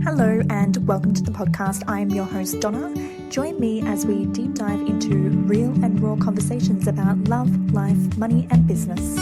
Hello and welcome to the podcast. I am your host, Donna. Join me as we deep dive into real and raw conversations about love, life, money and business.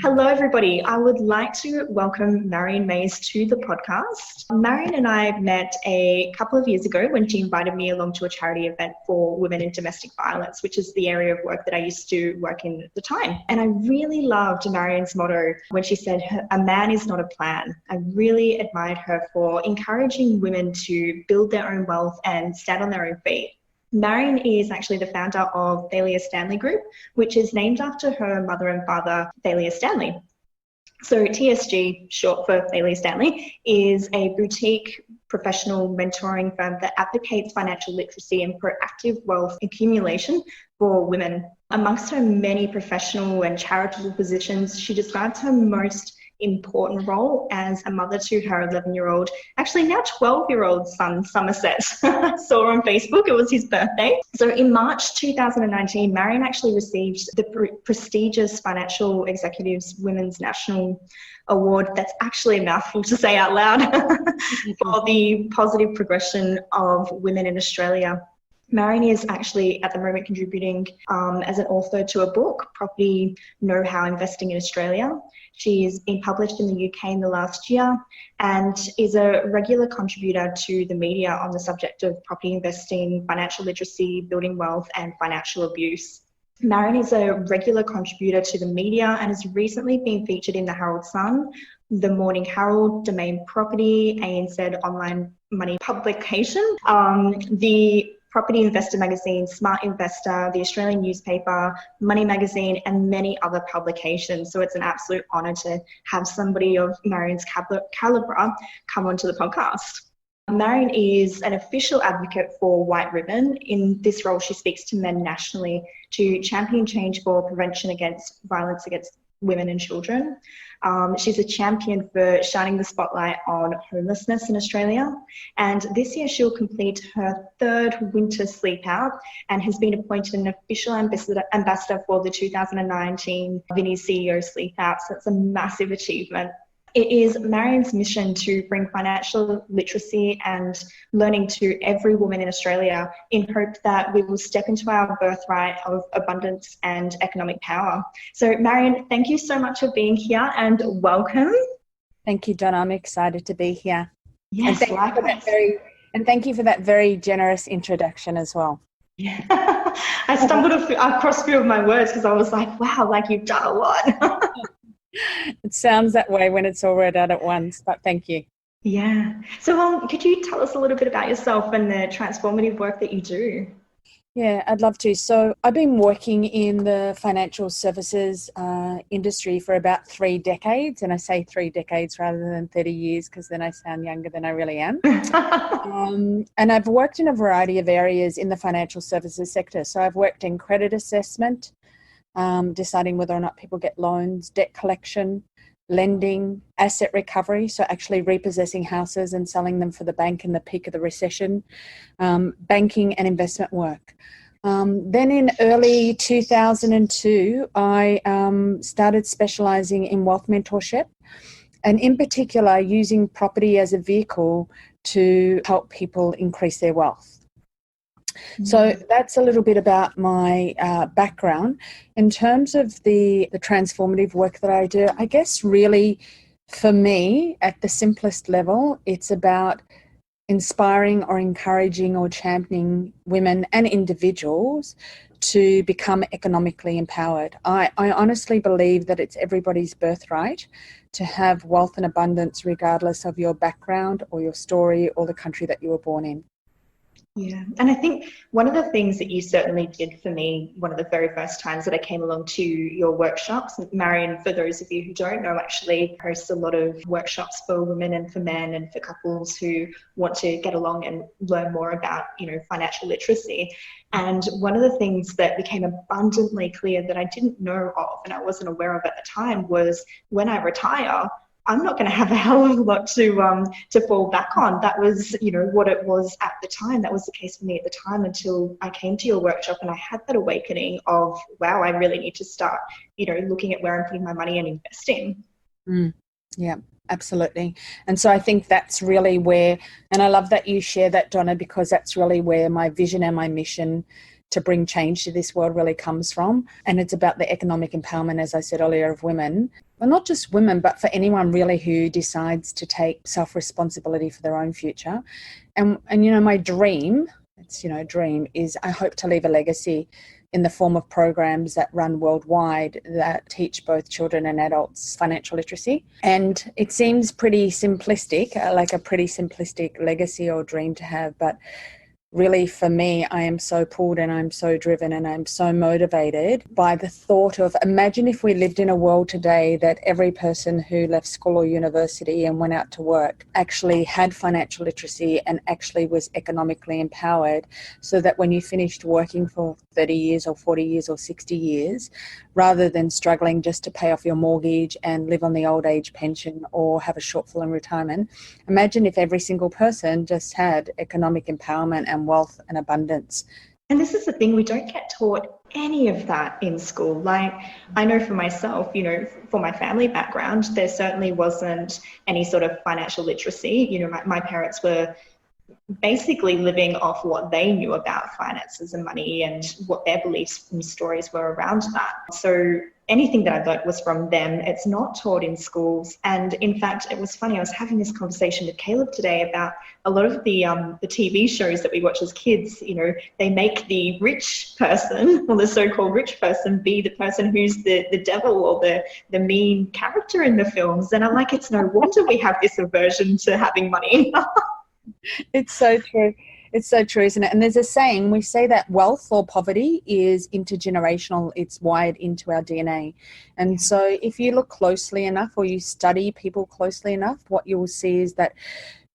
Hello, everybody. I would like to welcome Marion Mays to the podcast. Marion and I met a couple of years ago when she invited me along to a charity event for women in domestic violence, which is the area of work that I used to work in at the time. And I really loved Marion's motto when she said, "A man is not a plan." I really admired her for encouraging women to build their own wealth and stand on their own feet. Marion is actually the founder of Thalia Stanley Group, which is named after her mother and father, Thalia Stanley. So TSG, short for Thalia Stanley, is a boutique professional mentoring firm that advocates financial literacy and proactive wealth accumulation for women. Amongst her many professional and charitable positions, she describes her most important role as a mother to her 11-year-old, actually now 12-year-old son, Somerset. I saw on Facebook, it was his birthday. So in March 2019, Marion actually received the prestigious Financial Executives Women's National Award. That's actually a mouthful to say out loud for the positive progression of women in Australia. Marion is actually at the moment contributing as an author to a book, Property Know-How Investing in Australia. She's been published in the UK in the last year and is a regular contributor to the media on the subject of property investing, financial literacy, building wealth and financial abuse. Marion is a regular contributor to the media and has recently been featured in the Herald Sun, the Morning Herald, Domain Property, ANZ online money publication, the Property Investor Magazine, Smart Investor, the Australian newspaper, Money Magazine, and many other publications. So it's an absolute honour to have somebody of Marion's calibre come onto the podcast. Marion is an official advocate for White Ribbon. In this role, she speaks to men nationally to champion change for prevention against violence against women and children. She's a champion for shining the spotlight on homelessness in Australia. And this year she'll complete her 3rd winter sleep out and has been appointed an official ambassador for the 2019 Vinnie CEO sleep out. So it's a massive achievement. It is Marion's mission to bring financial literacy and learning to every woman in Australia in hope that we will step into our birthright of abundance and economic power. So Marion, thank you so much for being here and welcome. Thank you, Donna. I'm excited to be here. Yes, and thank you for that very generous introduction as well. Yeah. I stumbled across a few of my words because I was like, wow, like you've done a lot. It sounds that way when it's all read out at once, but thank you. Yeah. So could you tell us a little bit about yourself and the transformative work that you do? Yeah, I'd love to. So I've been working in the financial services industry for about 3 decades, and I say 3 decades rather than 30 years because then I sound younger than I really am. And I've worked in a variety of areas in the financial services sector. So I've worked in credit assessment, deciding whether or not people get loans, debt collection, lending, asset recovery, so actually repossessing houses and selling them for the bank in the peak of the recession, banking and investment work. Then in early 2002, I started specialising in wealth mentorship and in particular using property as a vehicle to help people increase their wealth. So that's a little bit about my background. In terms of the transformative work that I do, I guess really for me at the simplest level, it's about inspiring or encouraging or championing women and individuals to become economically empowered. I honestly believe that it's everybody's birthright to have wealth and abundance regardless of your background or your story or the country that you were born in. Yeah, and I think one of the things that you certainly did for me, one of the very first times that I came along to your workshops, Marion, for those of you who don't know, actually hosts a lot of workshops for women and for men and for couples who want to get along and learn more about, financial literacy. And one of the things that became abundantly clear that I didn't know of and I wasn't aware of at the time was when I retire, I'm not going to have a hell of a lot to fall back on. That was, what it was at the time. That was the case for me at the time until I came to your workshop and I had that awakening of, wow, I really need to start, looking at where I'm putting my money and investing. Yeah, absolutely. And so I think that's really where, and I love that you share that, Donna, because that's really where my vision and my mission to bring change to this world really comes from. And it's about the economic empowerment, as I said earlier, of women. Well, not just women, but for anyone really who decides to take self-responsibility for their own future. And my dream, dream is I hope to leave a legacy in the form of programs that run worldwide that teach both children and adults financial literacy. And it seems pretty simplistic, like a pretty simplistic legacy or dream to have, but really, for me, I am so pulled and I'm so driven and I'm so motivated by the thought of, imagine if we lived in a world today that every person who left school or university and went out to work actually had financial literacy and actually was economically empowered, so that when you finished working for 30 years or 40 years or 60 years, rather than struggling just to pay off your mortgage and live on the old age pension or have a shortfall in retirement, imagine if every single person just had economic empowerment and wealth and abundance. And this is the thing, we don't get taught any of that in school. Like, I know for myself, for my family background, there certainly wasn't any sort of financial literacy. My parents were basically living off what they knew about finances and money and what their beliefs and stories were around that. So anything that I learned was from them. It's not taught in schools. And in fact, it was funny, I was having this conversation with Caleb today about a lot of the TV shows that we watch as kids. They make the rich person, or the so-called rich person, be the person who's the devil or the mean character in the films. And I'm like, it's no wonder we have this aversion to having money. It's so true. It's so true, isn't it? And there's a saying, we say that wealth or poverty is intergenerational. It's wired into our DNA. And so if you look closely enough or you study people closely enough, what you will see is that,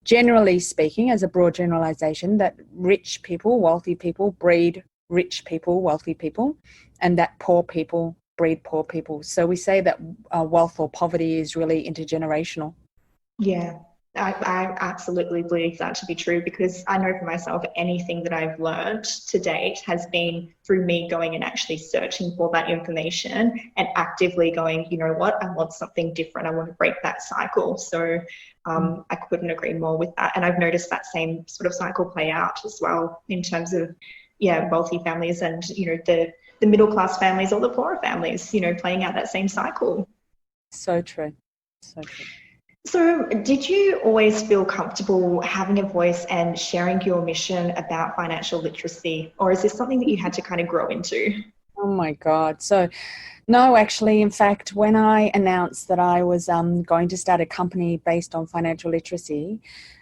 generally speaking, as a broad generalization, that rich people, wealthy people breed rich people, wealthy people, and that poor people breed poor people. So we say that wealth or poverty is really intergenerational. Yeah. I absolutely believe that to be true, because I know for myself, anything that I've learned to date has been through me going and actually searching for that information and actively going, you know what, I want something different. I want to break that cycle. So I couldn't agree more with that. And I've noticed that same sort of cycle play out as well in terms of, wealthy families and, the middle class families or the poorer families, playing out that same cycle. So true. So true. So did you always feel comfortable having a voice and sharing your mission about financial literacy, or is this something that you had to kind of grow into? Oh my God. So no, actually, in fact, when I announced that I was going to start a company based on financial literacy,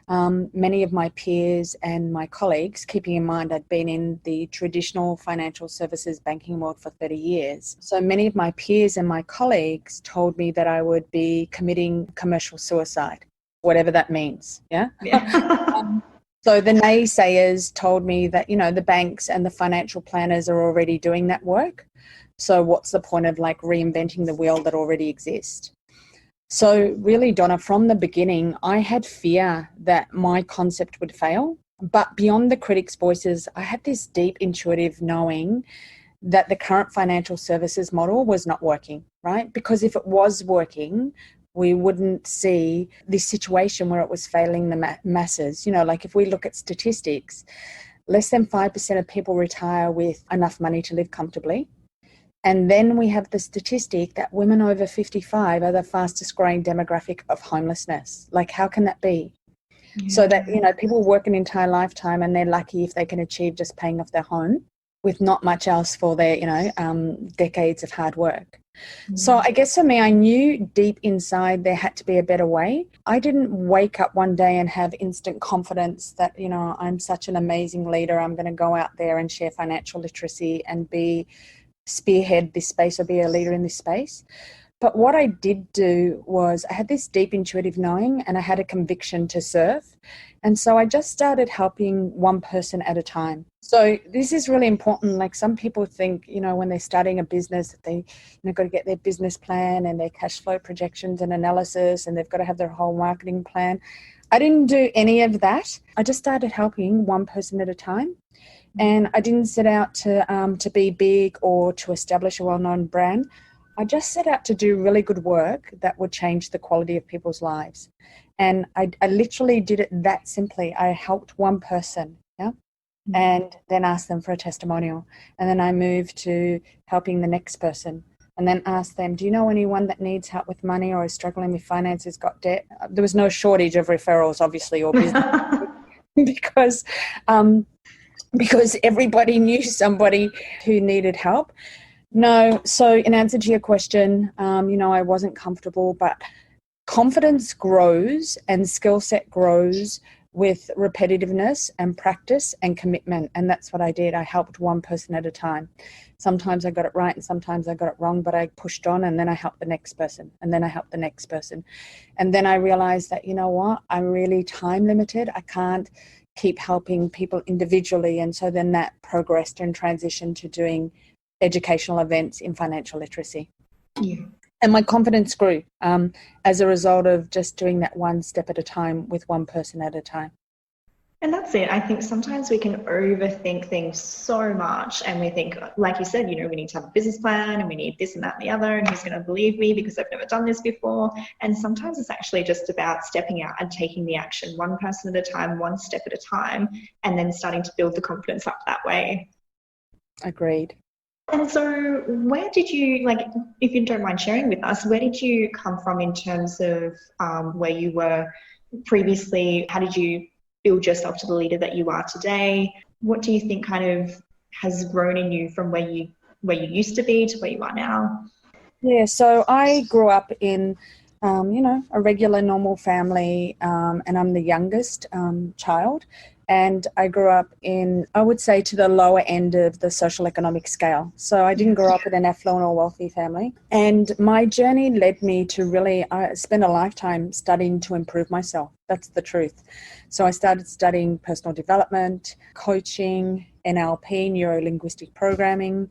many of my peers and my colleagues, keeping in mind I'd been in the traditional financial services banking world for 30 years. So many of my peers and my colleagues told me that I would be committing commercial suicide, whatever that means. Yeah. So the naysayers told me that, the banks and the financial planners are already doing that work. So what's the point of reinventing the wheel that already exists? So really, Donna, from the beginning, I had fear that my concept would fail. But beyond the critics' voices, I had this deep intuitive knowing that the current financial services model was not working, right? Because if it was working, we wouldn't see this situation where it was failing the masses. If we look at statistics, less than 5% of people retire with enough money to live comfortably. And then we have the statistic that women over 55 are the fastest growing demographic of homelessness. How can that be? Yeah. So that, people work an entire lifetime and they're lucky if they can achieve just paying off their home with not much else for their, decades of hard work. Mm. So I guess for me, I knew deep inside there had to be a better way. I didn't wake up one day and have instant confidence that, I'm such an amazing leader. I'm going to go out there and share financial literacy and spearhead this space or be a leader in this space. But what I did do was I had this deep intuitive knowing and I had a conviction to serve. And so I just started helping one person at a time. So this is really important. Like some people think, when they're starting a business, that they got to get their business plan and their cash flow projections and analysis, and they've got to have their whole marketing plan. I didn't do any of that. I just started helping one person at a time. And I didn't set out to be big or to establish a well-known brand. I just set out to do really good work that would change the quality of people's lives. And I literally did it that simply. I helped one person, and then asked them for a testimonial. And then I moved to helping the next person and then asked them, do you know anyone that needs help with money or is struggling with finances, got debt? There was no shortage of referrals, obviously, or business because everybody knew somebody who needed help. No, so in answer to your question, I wasn't comfortable, but confidence grows and skill set grows with repetitiveness and practice and commitment. And that's what I did. I helped one person at a time. Sometimes I got it right and sometimes I got it wrong, but I pushed on and then I helped the next person and then I helped the next person. And then I realized that, I'm really time limited. I can't keep helping people individually. And so then that progressed and transitioned to doing educational events in financial literacy. Yeah. And my confidence grew as a result of just doing that one step at a time with one person at a time. And that's it. I think sometimes we can overthink things so much and we think, like you said, we need to have a business plan and we need this and that and the other, and who's going to believe me because I've never done this before. And sometimes it's actually just about stepping out and taking the action, one person at a time, one step at a time, and then starting to build the confidence up that way. Agreed. And so where did you, if you don't mind sharing with us, where did you come from in terms of where you were previously? How did you build yourself to the leader that you are today? What do you think kind of has grown in you from where you used to be to where you are now? Yeah, so I grew up in, a regular normal family, and I'm the youngest child. And I grew up in, I would say, to the lower end of the social economic scale. So I didn't grow up in an affluent or wealthy family. And my journey led me to I spent a lifetime studying to improve myself. That's the truth. So I started studying personal development, coaching, NLP, neuro-linguistic programming,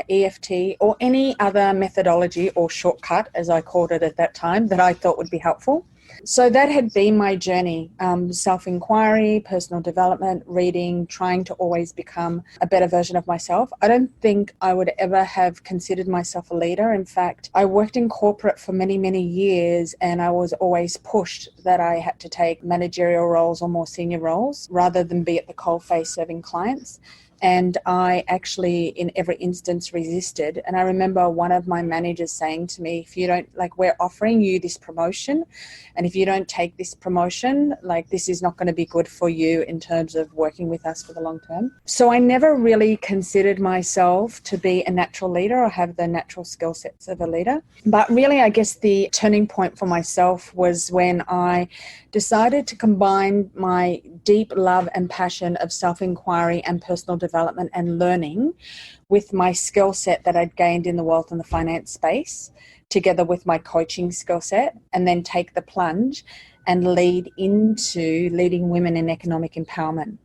EFT, or any other methodology or shortcut, as I called it at that time, that I thought would be helpful. So that had been my journey, self-inquiry, personal development, reading, trying to always become a better version of myself. I don't think I would ever have considered myself a leader. In fact, I worked in corporate for many, many years and I was always pushed that I had to take managerial roles or more senior roles rather than be at the coalface serving clients. And I actually, in every instance, resisted. And I remember one of my managers saying to me, if you don't, we're offering you this promotion, and if you don't take this promotion, this is not going to be good for you in terms of working with us for the long term. So I never really considered myself to be a natural leader or have the natural skill sets of a leader. But really, I guess the turning point for myself was when I decided to combine my deep love and passion of self-inquiry and personal development and learning with my skill set that I'd gained in the wealth and the finance space, together with my coaching skill set, and then take the plunge and lead into leading women in economic empowerment.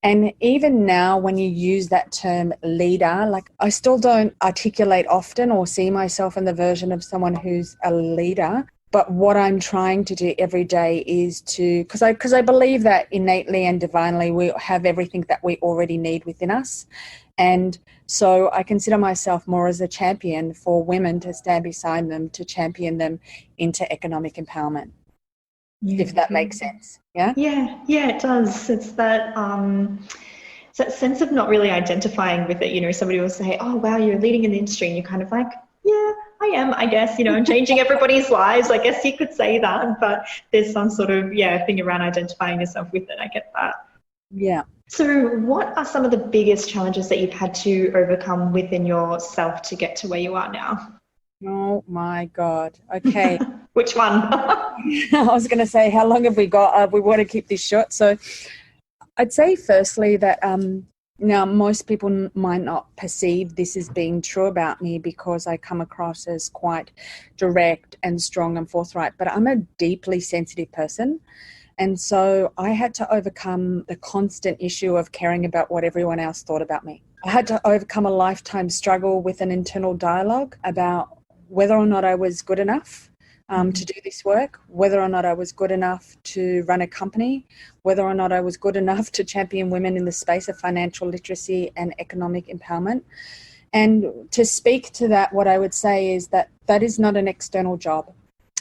And even now, when you use that term leader, I still don't articulate often or see myself in the version of someone who's a leader. But what I'm trying to do every day is because I believe that innately and divinely we have everything that we already need within us. And so I consider myself more as a champion for women to stand beside them, to champion them into economic empowerment, if that makes sense. Yeah? Yeah, it does. It's that sense of not really identifying with it. Somebody will say, oh, wow, you're leading in the industry. And you're kind of like, yeah, I am, I guess, I'm changing everybody's lives. I guess you could say that, but there's some sort of, thing around identifying yourself with it. I get that. Yeah. So what are some of the biggest challenges that you've had to overcome within yourself to get to where you are now? Oh my God. Okay. Which one? I was going to say, how long have we got? We want to keep this short. So I'd say firstly that Now, most people might not perceive this as being true about me because I come across as quite direct and strong and forthright, but I'm a deeply sensitive person. And so I had to overcome the constant issue of caring about what everyone else thought about me. I had to overcome a lifetime struggle with an internal dialogue about whether or not I was good enough to do this work, whether or not I was good enough to run a company, whether or not I was good enough to champion women in the space of financial literacy and economic empowerment. And to speak to that, what I would say is that that is not an external job.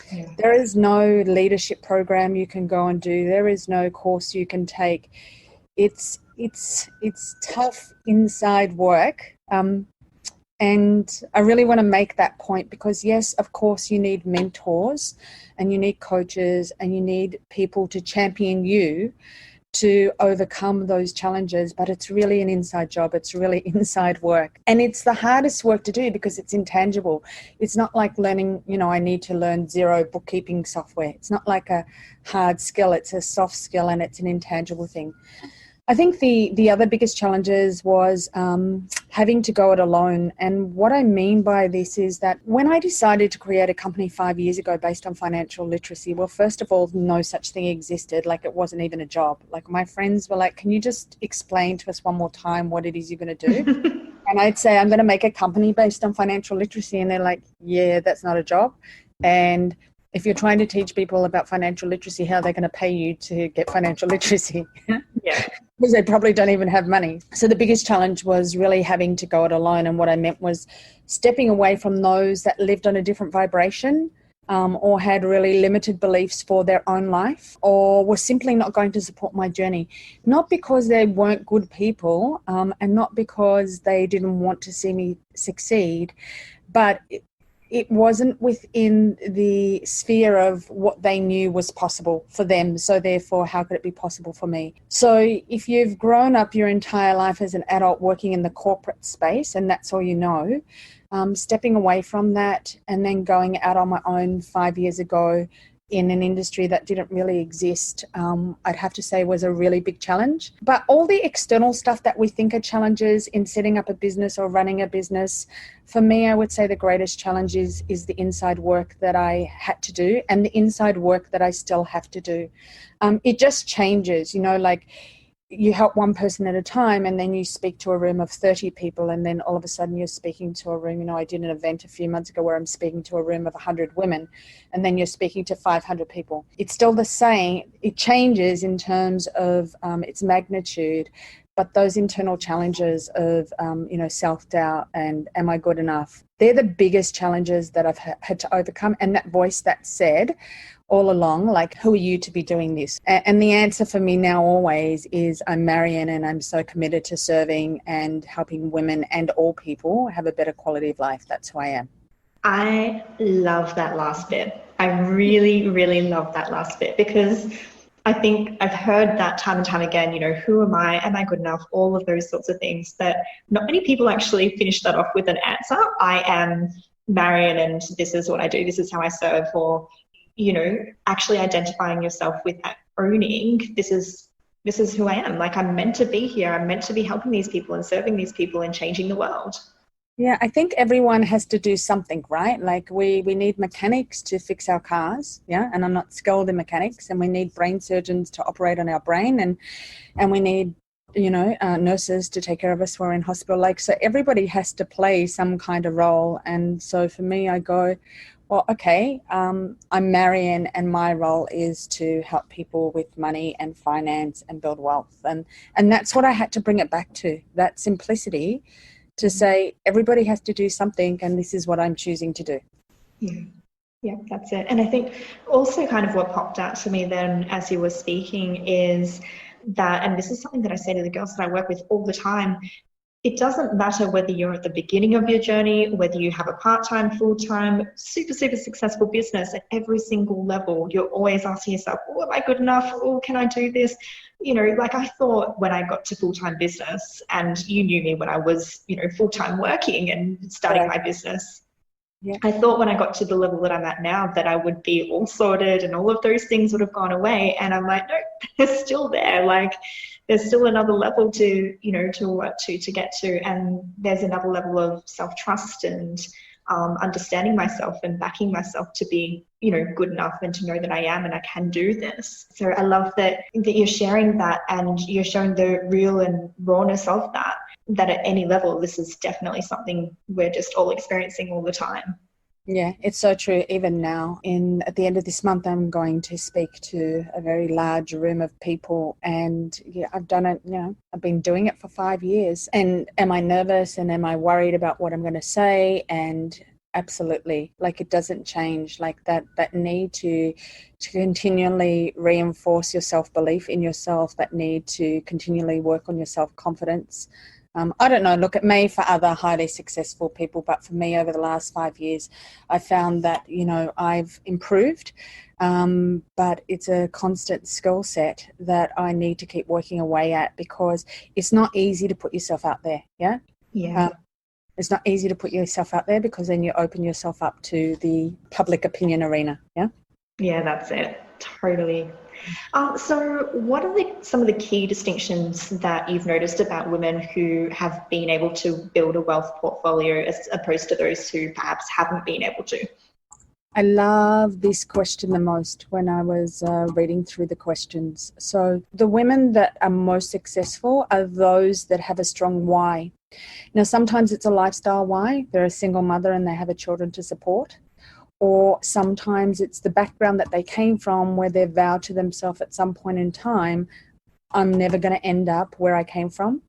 Yeah. There is no leadership program you can go and do. There is no course you can take. It's tough inside work. And I really want to make that point because, yes, of course, you need mentors and you need coaches and you need people to champion you to overcome those challenges, but it's really an inside job. It's really inside work. And it's the hardest work to do because it's intangible. It's not like learning, I need to learn Xero bookkeeping software. It's not like a hard skill. It's a soft skill and it's an intangible thing. I think the other biggest challenges was having to go it alone. And what I mean by this is that when I decided to create a company 5 years ago based on financial literacy, well, first of all, no such thing existed. Like it wasn't even a job. Like my friends were like, can you just explain to us one more time what it is you're going to do? And I'd say, I'm going to make a company based on financial literacy. And they're like, yeah, that's not a job. And if you're trying to teach people about financial literacy, how are they going to pay you to get financial literacy? Yeah. Because they probably don't even have money. So the biggest challenge was really having to go it alone. And what I meant was stepping away from those that lived on a different vibration or had really limited beliefs for their own life or were simply not going to support my journey. Not because they weren't good people and not because they didn't want to see me succeed, but it wasn't within the sphere of what they knew was possible for them. So therefore, how could it be possible for me? So if you've grown up your entire life as an adult working in the corporate space and that's all you know, stepping away from that and then going out on my own 5 years ago in an industry that didn't really exist, I'd have to say was a really big challenge. But all the external stuff that we think are challenges in setting up a business or running a business, for me, I would say the greatest challenge is the inside work that I had to do and the inside work that I still have to do. It just changes, like you help one person at a time and then you speak to a room of 30 people and then all of a sudden you're speaking to a room. I did an event a few months ago where I'm speaking to a room of 100 women and then you're speaking to 500 people. It's still the same. It changes in terms of its magnitude, but those internal challenges of, self-doubt and am I good enough? They're the biggest challenges that I've had to overcome. And that voice that said all along, like, who are you to be doing this? And the answer for me now always is I'm Marion and I'm so committed to serving and helping women and all people have a better quality of life. That's who I am. I love that last bit. I really, really love that last bit because I think I've heard that time and time again, who am I? Am I good enough? All of those sorts of things, but not many people actually finish that off with an answer. I am Marion and this is what I do. This is how I serve, or actually identifying yourself with that, owning this is who I am. Like I'm meant to be here. I'm meant to be helping these people and serving these people and changing the world. Yeah, I think everyone has to do something, right? Like we need mechanics to fix our cars, yeah, and I'm not skilled in mechanics, and we need brain surgeons to operate on our brain, and we need nurses to take care of us when we're in hospital. Like, so everybody has to play some kind of role. And so for me, I go, well, okay, I'm Marion and my role is to help people with money and finance and build wealth. And that's what I had to bring it back to, that simplicity, to say everybody has to do something and this is what I'm choosing to do. Yeah, that's it. And I think also kind of what popped out to me then as you were speaking is that, and this is something that I say to the girls that I work with all the time, it doesn't matter whether you're at the beginning of your journey, whether you have a part-time, full-time, super, super successful business at every single level, you're always asking yourself, oh, am I good enough? Oh, can I do this? Like I thought when I got to full-time business, and you knew me when I was, full-time working and starting my business. Yeah. I thought when I got to the level that I'm at now that I would be all sorted and all of those things would have gone away. And I'm like, no, they're still there. Like, there's still another level to, to work to get to. And there's another level of self-trust and understanding myself and backing myself to be, good enough and to know that I am and I can do this. So I love that you're sharing that and you're showing the real and rawness of that at any level, this is definitely something we're just all experiencing all the time. Yeah, it's so true. Even now, at the end of this month, I'm going to speak to a very large room of people, and I've done it. I've been doing it for 5 years. And am I nervous? And am I worried about what I'm going to say? And absolutely, it doesn't change. That need to continually reinforce your self-belief in yourself. That need to continually work on your self-confidence. I don't know, look, it may for other highly successful people, but for me over the last 5 years, I found that, I've improved, but it's a constant skill set that I need to keep working away at, because it's not easy to put yourself out there, yeah? Yeah. It's not easy to put yourself out there, because then you open yourself up to the public opinion arena, yeah? Yeah, that's it. Totally. So what are some of the key distinctions that you've noticed about women who have been able to build a wealth portfolio as opposed to those who perhaps haven't been able to? I love this question the most when I was reading through the questions. So the women that are most successful are those that have a strong why. Now, sometimes it's a lifestyle why. They're a single mother and they have children to support. Or sometimes it's the background that they came from, where they've vowed to themselves at some point in time, I'm never going to end up where I came from.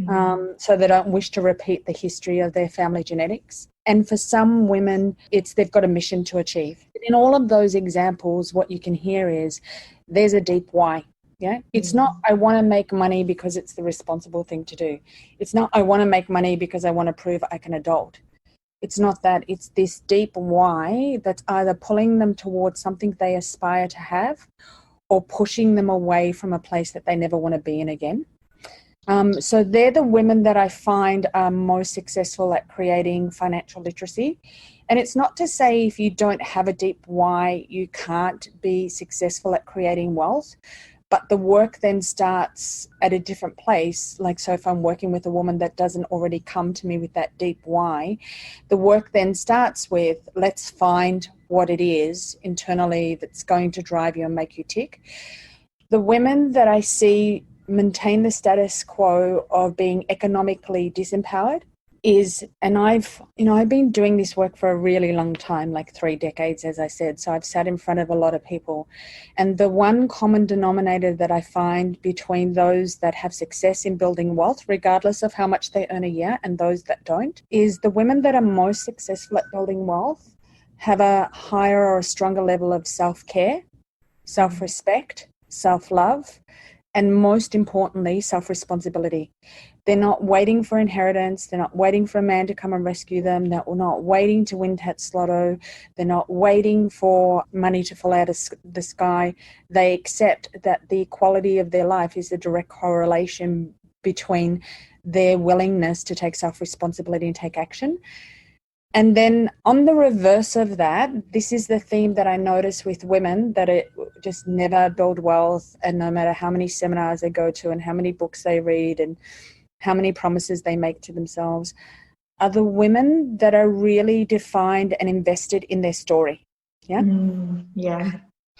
Mm-hmm. So they don't wish to repeat the history of their family genetics. And for some women, they've got a mission to achieve. In all of those examples, what you can hear is there's a deep why. Yeah, it's not I want to make money because it's the responsible thing to do. It's not I want to make money because I want to prove I can adult. It's not that. It's this deep why that's either pulling them towards something they aspire to have or pushing them away from a place that they never want to be in again. So they're the women that I find are most successful at creating financial literacy. And it's not to say if you don't have a deep why, you can't be successful at creating wealth. But the work then starts at a different place. So if I'm working with a woman that doesn't already come to me with that deep why, the work then starts with, let's find what it is internally that's going to drive you and make you tick. The women that I see maintain the status quo of being economically disempowered and I've been doing this work for a really long time, 3 decades, as I said. So I've sat in front of a lot of people. And the one common denominator that I find between those that have success in building wealth, regardless of how much they earn a year, and those that don't, is the women that are most successful at building wealth have a higher or a stronger level of self-care, self-respect, self-love, and most importantly, self-responsibility. They're not waiting for inheritance. They're not waiting for a man to come and rescue them. They're not waiting to win Tats Lotto. They're not waiting for money to fall out of the sky. They accept that the quality of their life is a direct correlation between their willingness to take self-responsibility and take action. And then on the reverse of that, this is the theme that I notice with women that just never build wealth, and no matter how many seminars they go to and how many books they read and how many promises they make to themselves, are the women that are really defined and invested in their story. Yeah? Yeah.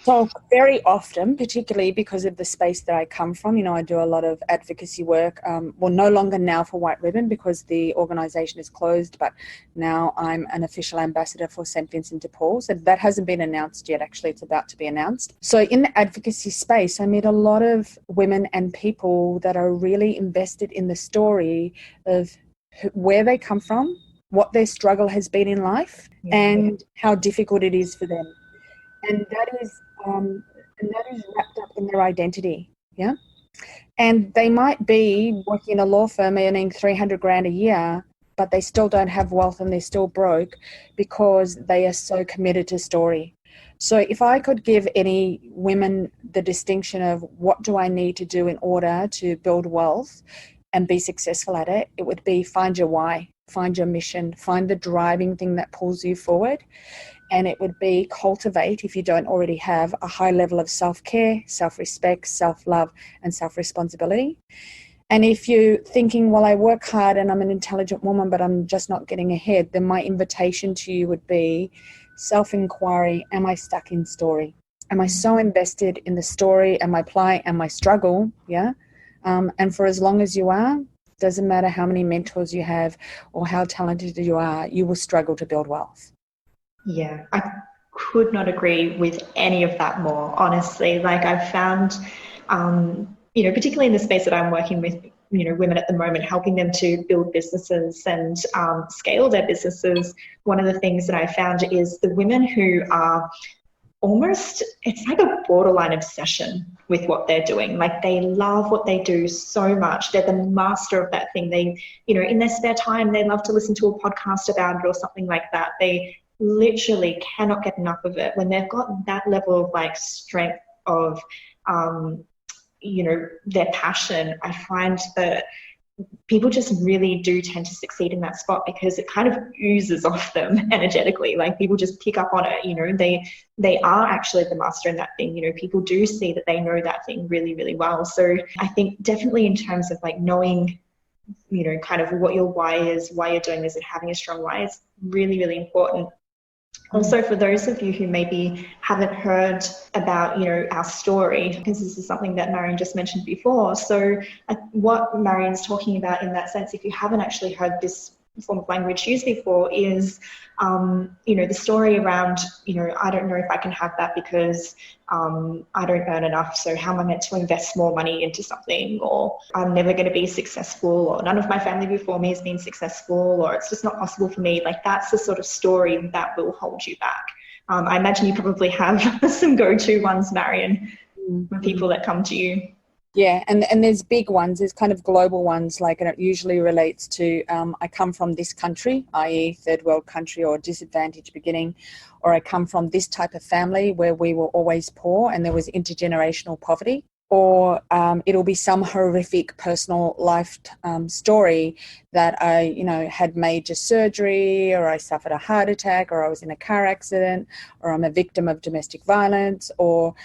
So very often, particularly because of the space that I come from, I do a lot of advocacy work. No longer now for White Ribbon because the organisation is closed, but now I'm an official ambassador for St. Vincent de Paul. So that hasn't been announced yet. Actually, it's about to be announced. So in the advocacy space, I meet a lot of women and people that are really invested in the story of where they come from, what their struggle has been in life, and how difficult it is for them. And that is wrapped up in their identity, yeah? And they might be working in a law firm earning $300,000 a year, but they still don't have wealth and they're still broke because they are so committed to story. So if I could give any women the distinction of what do I need to do in order to build wealth and be successful at it, it would be find your why, find your mission, find the driving thing that pulls you forward. And it would be cultivate, if you don't already have, a high level of self-care, self-respect, self-love, and self-responsibility. And if you're thinking, well, I work hard and I'm an intelligent woman, but I'm just not getting ahead, then my invitation to you would be self-inquiry. Am I stuck in story? Am I so invested in the story and my plight and my struggle? Yeah. And for as long as you are, doesn't matter how many mentors you have or how talented you are, you will struggle to build wealth. Yeah, I could not agree with any of that more, honestly. Like I've found, particularly in the space that I'm working with, women at the moment, helping them to build businesses and scale their businesses. One of the things that I found is the women who are almost, it's like a borderline obsession with what they're doing. Like they love what they do so much. They're the master of that thing. They, in their spare time, they love to listen to a podcast about it or something like that. They literally cannot get enough of it. When they've got that level of like strength of, their passion, I find that people just really do tend to succeed in that spot because it kind of oozes off them energetically. Like people just pick up on it, they are actually the master in that thing. People do see that they know that thing really, really well. So I think definitely in terms of like knowing, kind of what your why is, why you're doing this and having a strong why is really, really important. Also, for those of you who maybe haven't heard about, our story, because this is something that Marion just mentioned before. So what Marion's talking about in that sense, if you haven't actually heard this form of language used before, is, the story around, I don't know if I can have that because I don't earn enough. So how am I meant to invest more money into something? Or I'm never going to be successful, or none of my family before me has been successful, or it's just not possible for me. Like that's the sort of story that will hold you back. I imagine you probably have some go-to ones, Marion, for people that come to you. Yeah, and there's big ones, there's kind of global ones, like, and it usually relates to, I come from this country, i.e. third world country or disadvantaged beginning, or I come from this type of family where we were always poor and there was intergenerational poverty, or it'll be some horrific personal life story that I, had major surgery, or I suffered a heart attack, or I was in a car accident, or I'm a victim of domestic violence, or...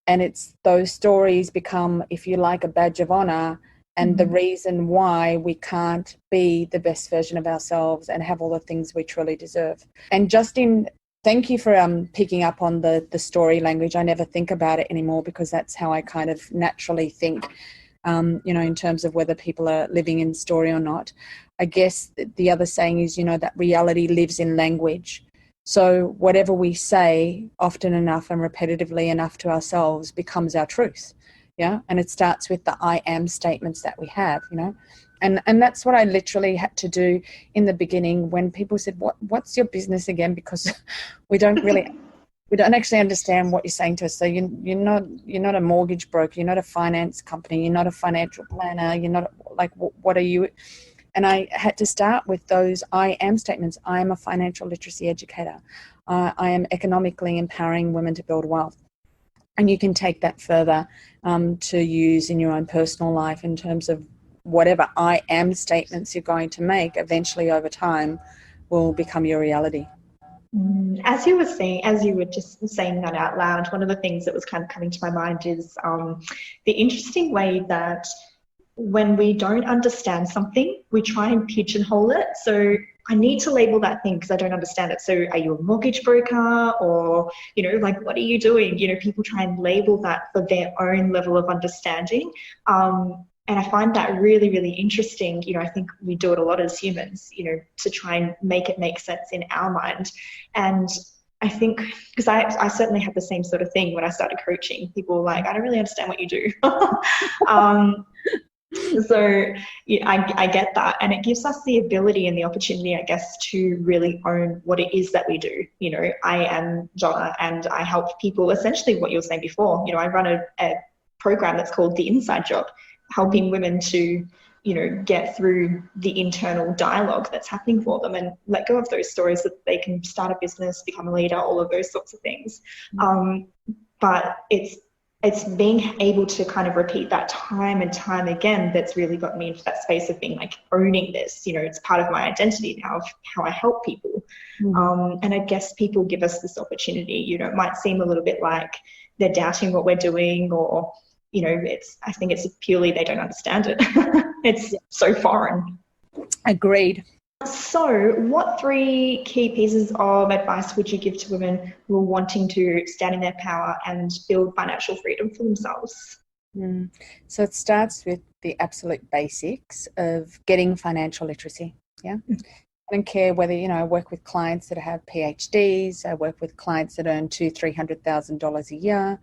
and it's those stories become, if you like, a badge of honor and the reason why we can't be the best version of ourselves and have all the things we truly deserve. And Justin, thank you for picking up on the story language. I never think about it anymore because that's how I kind of naturally think, in terms of whether people are living in story or not. I guess the other saying is, that reality lives in language. So whatever we say often enough and repetitively enough to ourselves becomes our truth. Yeah. And it starts with the I am statements that we have, and that's what I literally had to do in the beginning when people said, what's your business again? Because we don't actually understand what you're saying to us. So you're not a mortgage broker. You're not a finance company. You're not a financial planner. You're not like, what are you? And I had to start with those I am statements. I am a financial literacy educator. I am economically empowering women to build wealth. And you can take that further to use in your own personal life in terms of whatever I am statements you're going to make eventually over time will become your reality. As you were just saying that out loud, one of the things that was kind of coming to my mind is the interesting way that when we don't understand something, we try and pigeonhole it. So I need to label that thing because I don't understand it. So are you a mortgage broker, or, what are you doing? People try and label that for their own level of understanding. And I find that really, really interesting. I think we do it a lot as humans, to try and make it make sense in our mind. And I think, because I certainly had the same sort of thing when I started coaching. People were like, I don't really understand what you do. So yeah, I get that. And it gives us the ability and the opportunity, I guess, to really own what it is that we do. I am Donna and I help people, essentially what you were saying before. I run a program that's called The Inside Job, helping women to, get through the internal dialogue that's happening for them and let go of those stories that they can start a business, become a leader, all of those sorts of things. But it's it's being able to kind of repeat that time and time again that's really got me into that space of being like owning this. You know, it's part of my identity now of how I help people. And I guess people give us this opportunity. You know, it might seem a little bit like they're doubting what we're doing, or, you know, I think it's purely they don't understand it. It's so foreign. Agreed. So what 3 key pieces of advice would you give to women who are wanting to stand in their power and build financial freedom for themselves? So it starts with the absolute basics of getting financial literacy. Yeah. I don't care whether, you know, I work with clients that have PhDs, I work with clients that earn $200,000-$300,000 a year,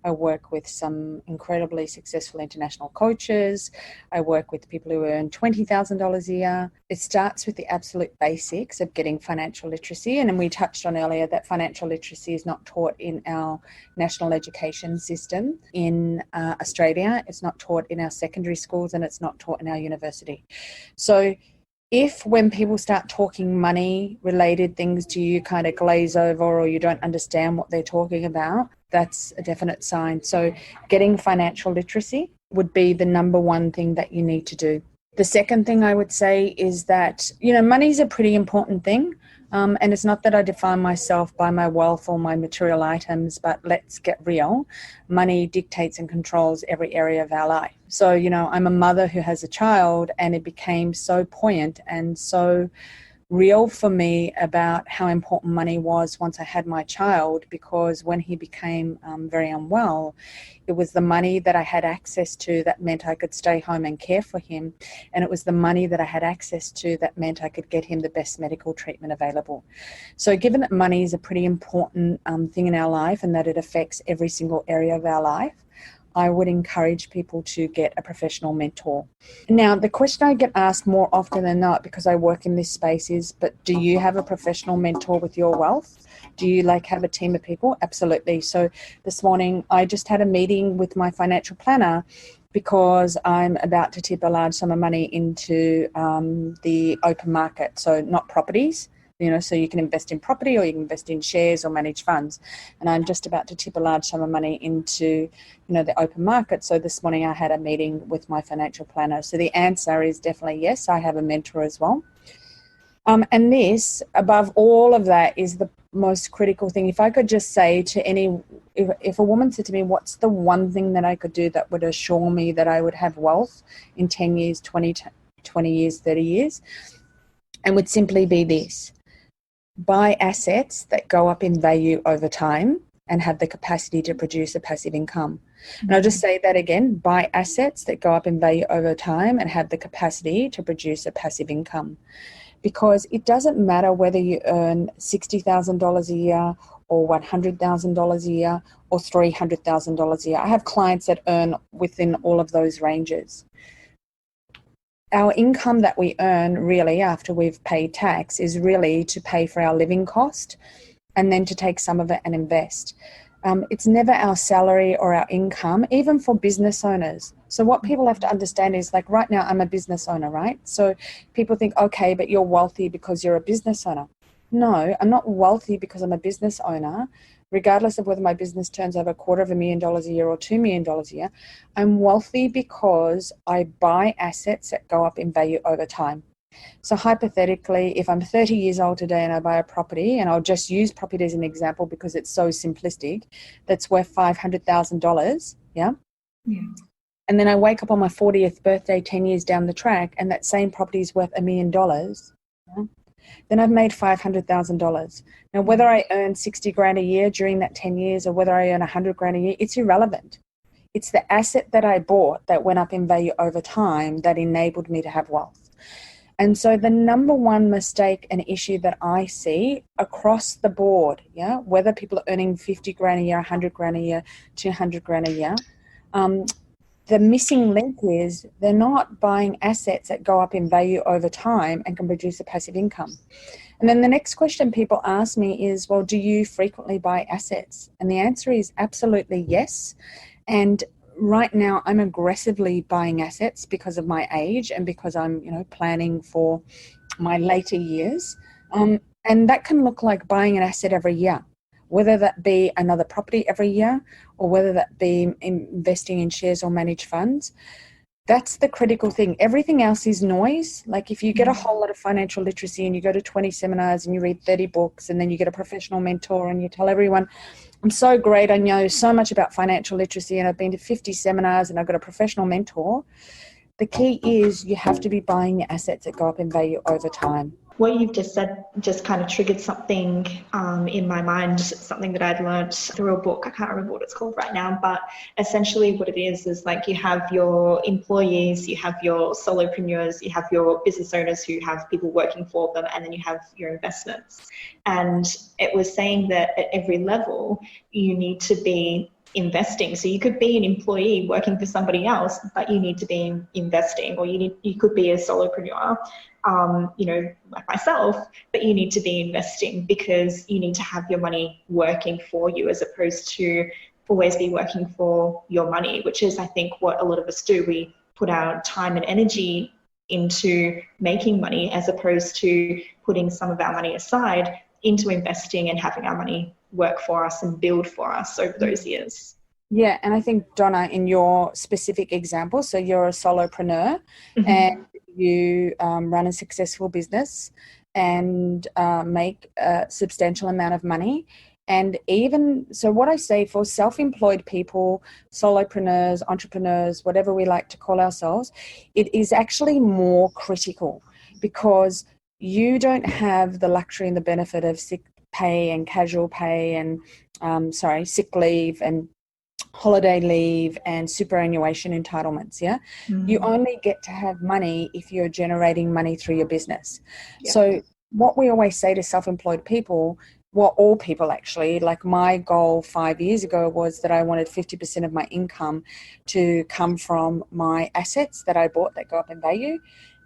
I work with some incredibly successful international coaches, I work with people who earn $20,000 a year. It starts with the absolute basics of getting financial literacy, and we touched on earlier that financial literacy is not taught in our national education system in Australia, it's not taught in our secondary schools, and it's not taught in our university. So if when people start talking money related things to you kind of glaze over, or you don't understand what they're talking about, that's a definite sign. So getting financial literacy would be the number one thing that you need to do. The second thing I would say is that, you know, money is a pretty important thing. And it's not that I define myself by my wealth or my material items, but let's get real. Money dictates and controls every area of our life. So, you know, I'm a mother who has a child, and it became so poignant and so real for me about how important money was once I had my child, because when he became very unwell, it was the money that I had access to that meant I could stay home and care for him, and it was the money that I had access to that meant I could get him the best medical treatment available. So given that money is a pretty important thing in our life, and that it affects every single area of our life, I would encourage people to get a professional mentor. Now, the question I get asked more often than not, because I work in this space, is, but do you have a professional mentor with your wealth? Do you have a team of people? Absolutely. So this morning I just had a meeting with my financial planner because I'm about to tip a large sum of money into the open market. So not properties, you know, so you can invest in property, or you can invest in shares or manage funds. And I'm just about to tip a large sum of money into, you know, the open market. So this morning I had a meeting with my financial planner. So the answer is definitely yes, I have a mentor as well. And this, above all of that, is the most critical thing. If I could just say to if a woman said to me, what's the one thing that I could do that would assure me that I would have wealth in 10 years, 20 years, 30 years, and would simply be this: buy assets that go up in value over time and have the capacity to produce a passive income. And I'll just say that again: buy assets that go up in value over time and have the capacity to produce a passive income. Because it doesn't matter whether you earn $60,000 a year or $100,000 a year or $300,000 a year. I have clients that earn within all of those ranges. Our income that we earn really after we've paid tax is really to pay for our living cost and then to take some of it and invest. It's never our salary or our income, even for business owners. So what people have to understand is, like, right now I'm a business owner, right? So people think, okay, but you're wealthy because you're a business owner. No, I'm not wealthy because I'm a business owner, regardless of whether my business turns over $250,000 a year or $2 million a year. I'm wealthy because I buy assets that go up in value over time. So hypothetically, if I'm 30 years old today and I buy a property, and I'll just use property as an example because it's so simplistic, that's worth $500,000, yeah? And then I wake up on my 40th birthday 10 years down the track, and that same property is worth $1 million, yeah? Then I've made $500,000. Now, whether I earn 60 grand a year during that 10 years or whether I earn 100 grand a year, it's irrelevant. It's the asset that I bought that went up in value over time that enabled me to have wealth. And so the number one mistake and issue that I see across the board, yeah, whether people are earning 50 grand a year, 100 grand a year, 200 grand a year, the missing link is they're not buying assets that go up in value over time and can produce a passive income. And then the next question people ask me is, well, do you frequently buy assets? And the answer is absolutely yes. And right now I'm aggressively buying assets because of my age and because I'm, you know, planning for my later years. And that can look like buying an asset every year. whether that be another property every year or whether that be investing in shares or managed funds. That's the critical thing. Everything else is noise. Like if you get a whole lot of financial literacy and you go to 20 seminars and you read 30 books and then you get a professional mentor and you tell everyone, I'm so great, I know so much about financial literacy and I've been to 50 seminars and I've got a professional mentor. The key is you have to be buying your assets that go up in value over time. What you've just said just kind of triggered something in my mind, something that I'd learned through a book. I can't remember what it's called right now, but essentially what it is like you have your employees, you have your solopreneurs, you have your business owners who have people working for them, and then you have your investments. And it was saying that at every level, you need to be investing. So you could be an employee working for somebody else, but you need to be investing, or you could be a solopreneur, like myself, but you need to be investing because you need to have your money working for you as opposed to always be working for your money, which is, I think, what a lot of us do. We put our time and energy into making money as opposed to putting some of our money aside into investing and having our money work for us and build for us over those years. Yeah, and I think, Donna, in your specific example, so you're a solopreneur and you run a successful business and make a substantial amount of money. And even, so what I say for self-employed people, solopreneurs, entrepreneurs, whatever we like to call ourselves, it is actually more critical because you don't have the luxury and the benefit of sick pay and casual pay and, sick leave and holiday leave and superannuation entitlements. You only get to have money if you're generating money through your business. So what we always say to self-employed people, well, all people actually, like my goal 5 years ago was that I wanted 50% of my income to come from my assets that I bought that go up in value,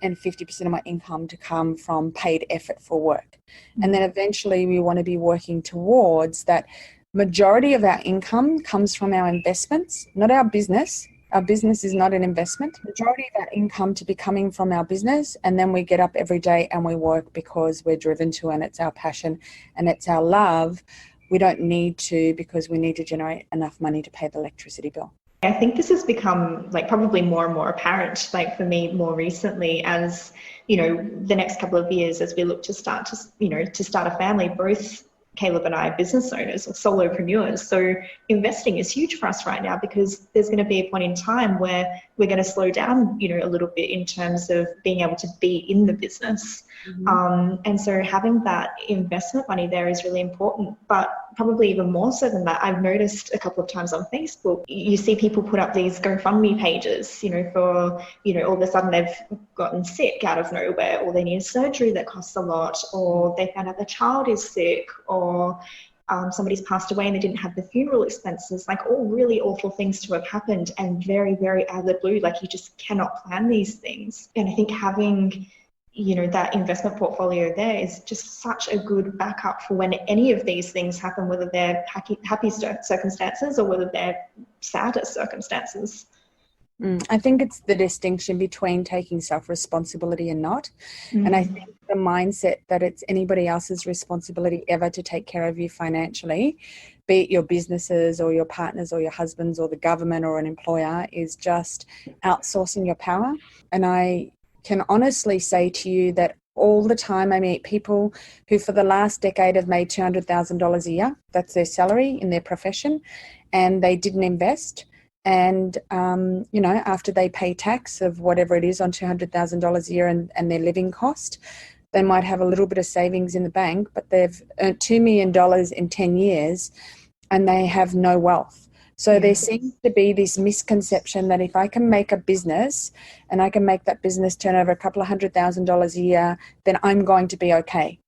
and 50% of my income to come from paid effort for work. And then eventually we want to be working towards that. Majority of our income comes from our investments, not our business. Our business is not an investment. Majority of our income to be coming from our business, and then we get up every day and we work because we're driven to, and it's our passion and it's our love. We don't need to because we need to generate enough money to pay the electricity bill. I think this has become like probably more and more apparent, like for me more recently, as the next couple of years as we look to start a family. Both Caleb and I are business owners or solopreneurs. So investing is huge for us right now because there's going to be a point in time where we're going to slow down, a little bit in terms of being able to be in the business. And so having that investment money there is really important. But probably even more so than that, I've noticed a couple of times on Facebook, you see people put up these GoFundMe pages, for, all of a sudden they've gotten sick out of nowhere, or they need surgery that costs a lot, or they found out their child is sick, or somebody's passed away and they didn't have the funeral expenses, like all really awful things to have happened, and very, very out of the blue, like you just cannot plan these things. And I think having that investment portfolio there is just such a good backup for when any of these things happen, whether they're happy circumstances or whether they're sadder circumstances. I think it's the distinction between taking self-responsibility and not. And I think the mindset that it's anybody else's responsibility ever to take care of you financially, be it your businesses or your partners or your husbands or the government or an employer, is just outsourcing your power. And I can honestly say to you that all the time I meet people who for the last decade have made $200,000 a year. That's their salary in their profession, and they didn't invest. And, after they pay tax of whatever it is on $200,000 a year and their living cost, they might have a little bit of savings in the bank, but they've earned $2 million in 10 years and they have no wealth. So there seems to be this misconception that if I can make a business and I can make that business turn over a couple of $100,000 a year, then I'm going to be okay.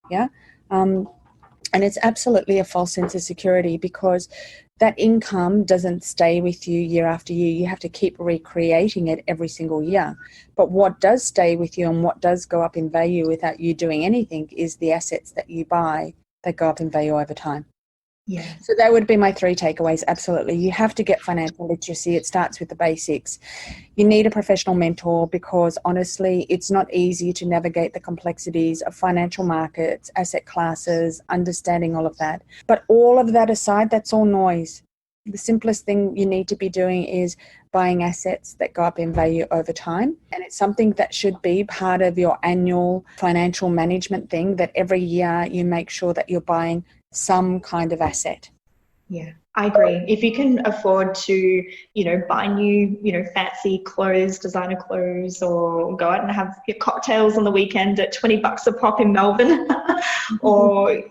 And it's absolutely a false sense of security because that income doesn't stay with you year after year. You have to keep recreating it every single year. But what does stay with you and what does go up in value without you doing anything is the assets that you buy that go up in value over time. Yeah. So that would be my 3 takeaways. Absolutely. You have to get financial literacy. It starts with the basics. You need a professional mentor because honestly, it's not easy to navigate the complexities of financial markets, asset classes, understanding all of that. But all of that aside, that's all noise. The simplest thing you need to be doing is buying assets that go up in value over time. And it's something that should be part of your annual financial management thing, that every year you make sure that you're buying some kind of asset. Yeah, I agree. If you can afford to, buy new, fancy clothes, designer clothes, or go out and have your cocktails on the weekend at $20 a pop in Melbourne, or,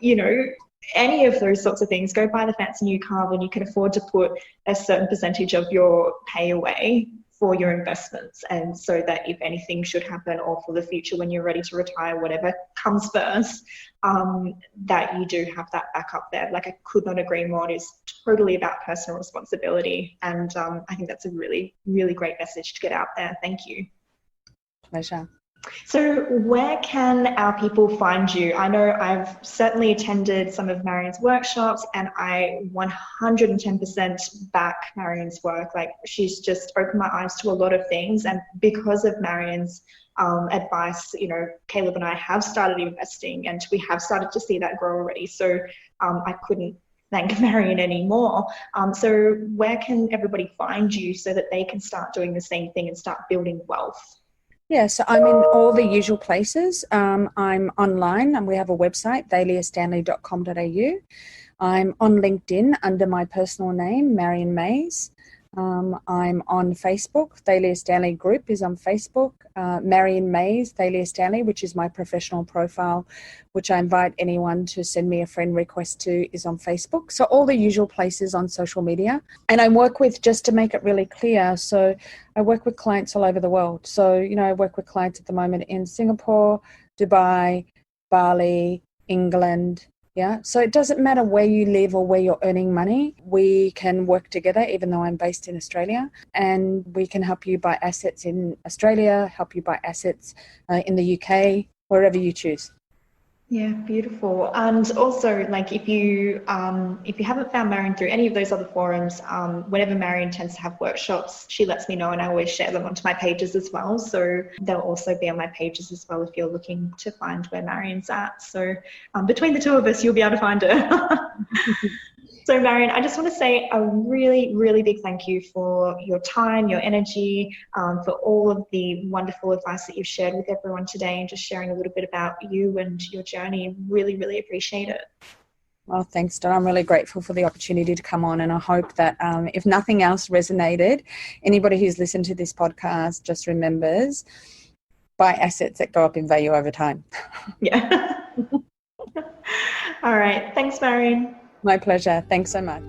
any of those sorts of things, go buy the fancy new car when you can afford to put a certain percentage of your pay away for your investments. And so that if anything should happen, or for the future when you're ready to retire, whatever comes first, that you do have that backup there. Like, I could not agree more. It is totally about personal responsibility. And I think that's a really, really great message to get out there. Thank you. Pleasure. So where can our people find you? I know I've certainly attended some of Marion's workshops, and I 110% back Marion's work. Like, she's just opened my eyes to a lot of things. And because of Marion's advice, Caleb and I have started investing, and we have started to see that grow already. So I couldn't thank Marion anymore. So where can everybody find you so that they can start doing the same thing and start building wealth? Yeah, so I'm in all the usual places. I'm online, and we have a website, thaliastanley.com.au. I'm on LinkedIn under my personal name, Marion Mays. I'm on Facebook. Thalia Stanley Group is on Facebook. Marion Mays, Thalia Stanley, which is my professional profile, which I invite anyone to send me a friend request to, is on Facebook. So all the usual places on social media. And I work with, just to make it really clear, so I work with clients all over the world. So, I work with clients at the moment in Singapore, Dubai, Bali, England. Yeah, so it doesn't matter where you live or where you're earning money. We can work together, even though I'm based in Australia, and we can help you buy assets in Australia, help you buy assets in the UK, wherever you choose. Yeah, beautiful. And also, like, if you haven't found Marion through any of those other forums, whenever Marion tends to have workshops, she lets me know, and I always share them onto my pages as well. So they'll also be on my pages as well if you're looking to find where Marion's at. So between the two of us, you'll be able to find her. So Marion, I just want to say a really, really big thank you for your time, your energy, for all of the wonderful advice that you've shared with everyone today, and just sharing a little bit about you and your journey. Really, really appreciate it. Well, thanks, Donna. I'm really grateful for the opportunity to come on, and I hope that if nothing else resonated, anybody who's listened to this podcast just remembers, buy assets that go up in value over time. Yeah. All right. Thanks, Marion. My pleasure. Thanks so much.